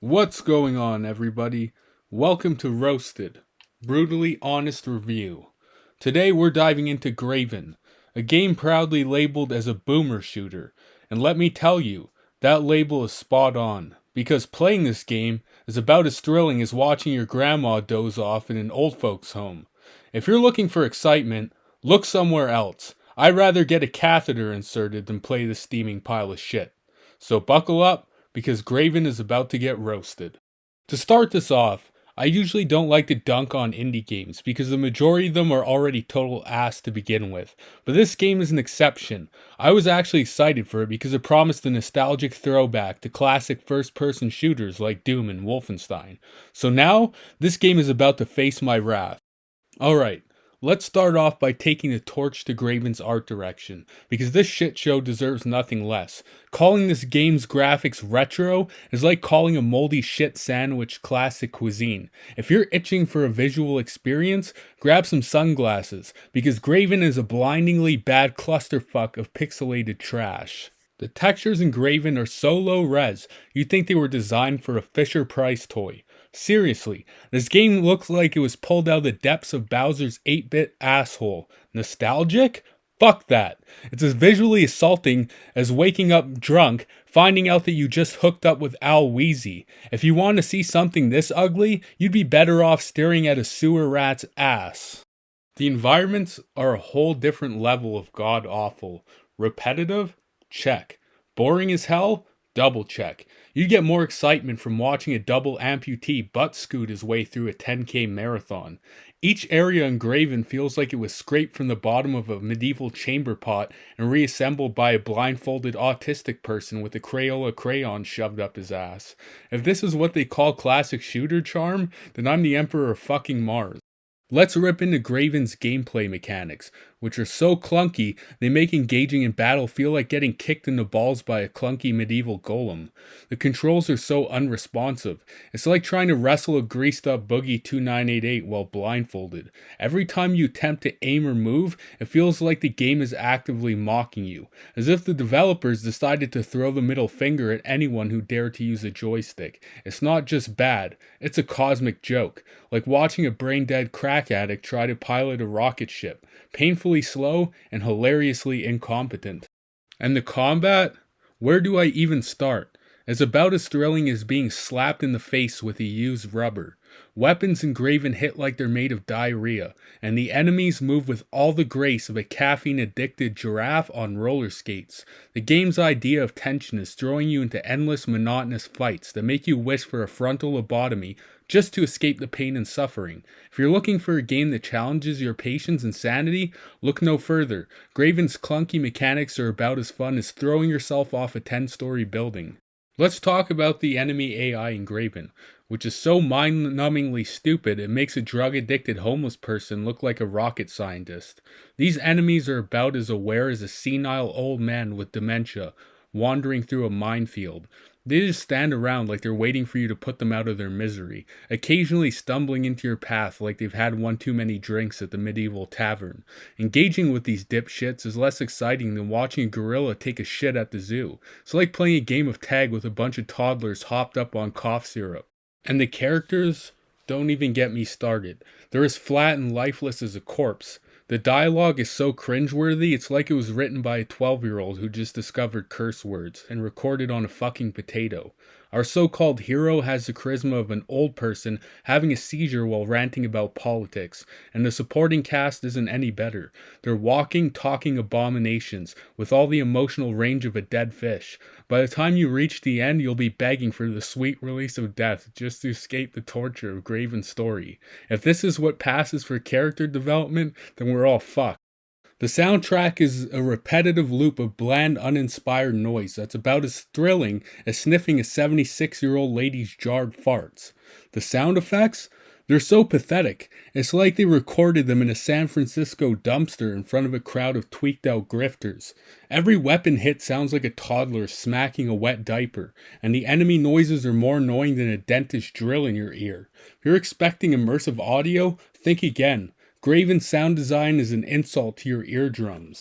What's going on, everybody? Welcome to Roasted, Brutally Honest Review. Today we're diving into Graven, a game proudly labeled as a boomer shooter. And let me tell you, that label is spot on, because playing this game is about as thrilling as watching your grandma doze off in an old folks' home. If you're looking for excitement, look somewhere else. I'd rather get a catheter inserted than play this steaming pile of shit. So buckle up, because Graven is about to get roasted. To start this off, I usually don't like to dunk on indie games because the majority of them are already total ass to begin with. But this game is an exception. I was actually excited for it because it promised a nostalgic throwback to classic first person shooters like Doom and Wolfenstein. So now, this game is about to face my wrath. Alright, let's start off by taking the torch to Graven's art direction, because this shit show deserves nothing less. Calling this game's graphics retro is like calling a moldy shit sandwich classic cuisine. If you're itching for a visual experience, grab some sunglasses, because Graven is a blindingly bad clusterfuck of pixelated trash. The textures in Graven are so low res, you'd think they were designed for a Fisher Price toy. Seriously, this game looks like it was pulled out of the depths of Bowser's 8-bit asshole. Nostalgic? Fuck that. It's as visually assaulting as waking up drunk, finding out that you just hooked up with Al Weezy. If you want to see something this ugly, you'd be better off staring at a sewer rat's ass. The environments are a whole different level of god awful. Repetitive? Check. Boring as hell? Double check. You get more excitement from watching a double amputee butt scoot his way through a 10K marathon. Each area in Graven feels like it was scraped from the bottom of a medieval chamber pot and reassembled by a blindfolded autistic person with a Crayola crayon shoved up his ass. If this is what they call classic shooter charm, then I'm the Emperor of fucking Mars. Let's rip into Graven's gameplay mechanics, which are so clunky they make engaging in battle feel like getting kicked in the balls by a clunky medieval golem. The controls are so unresponsive. It's like trying to wrestle a greased up Boogie 2988 while blindfolded. Every time you attempt to aim or move, it feels like the game is actively mocking you, as if the developers decided to throw the middle finger at anyone who dared to use a joystick. It's not just bad, it's a cosmic joke, like watching a brain dead crack addict try to pilot a rocket ship, painfully slow and hilariously incompetent. And the combat? Where do I even start? It's about as thrilling as being slapped in the face with a used rubber. Weapons in Graven hit like they're made of diarrhea, and the enemies move with all the grace of a caffeine-addicted giraffe on roller skates. The game's idea of tension is throwing you into endless monotonous fights that make you wish for a frontal lobotomy just to escape the pain and suffering. If you're looking for a game that challenges your patience and sanity, look no further. Graven's clunky mechanics are about as fun as throwing yourself off a 10-story building. Let's talk about the enemy AI in Graven, which is so mind-numbingly stupid it makes a drug-addicted homeless person look like a rocket scientist. These enemies are about as aware as a senile old man with dementia, wandering through a minefield. They just stand around like they're waiting for you to put them out of their misery, occasionally stumbling into your path like they've had one too many drinks at the medieval tavern. Engaging with these dipshits is less exciting than watching a gorilla take a shit at the zoo. It's like playing a game of tag with a bunch of toddlers hopped up on cough syrup. And the characters? Don't even get me started. They're as flat and lifeless as a corpse. The dialogue is so cringeworthy, it's like it was written by a 12-year-old who just discovered curse words and recorded on a fucking potato. Our so-called hero has the charisma of an old person having a seizure while ranting about politics, and the supporting cast isn't any better. They're walking, talking abominations, with all the emotional range of a dead fish. By the time you reach the end, you'll be begging for the sweet release of death just to escape the torture of Graven's story. If this is what passes for character development, then we're all fucked. The soundtrack is a repetitive loop of bland, uninspired noise that's about as thrilling as sniffing a 76-year-old lady's jarred farts. The sound effects? They're so pathetic. It's like they recorded them in a San Francisco dumpster in front of a crowd of tweaked out grifters. Every weapon hit sounds like a toddler smacking a wet diaper, and the enemy noises are more annoying than a dentist drill in your ear. If you're expecting immersive audio, think again. Graven's sound design is an insult to your eardrums.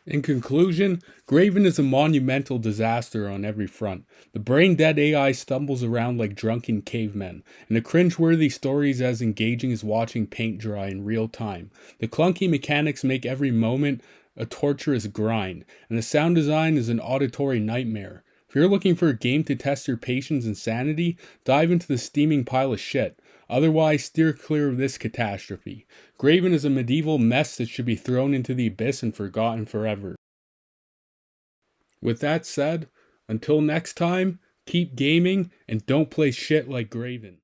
In conclusion, Graven is a monumental disaster on every front. The brain-dead AI stumbles around like drunken cavemen, and the cringe-worthy story is as engaging as watching paint dry in real time. The clunky mechanics make every moment a torturous grind, and the sound design is an auditory nightmare. If you're looking for a game to test your patience and sanity, dive into the steaming pile of shit. Otherwise, steer clear of this catastrophe. Graven is a medieval mess that should be thrown into the abyss and forgotten forever. With that said, until next time, keep gaming and don't play shit like Graven.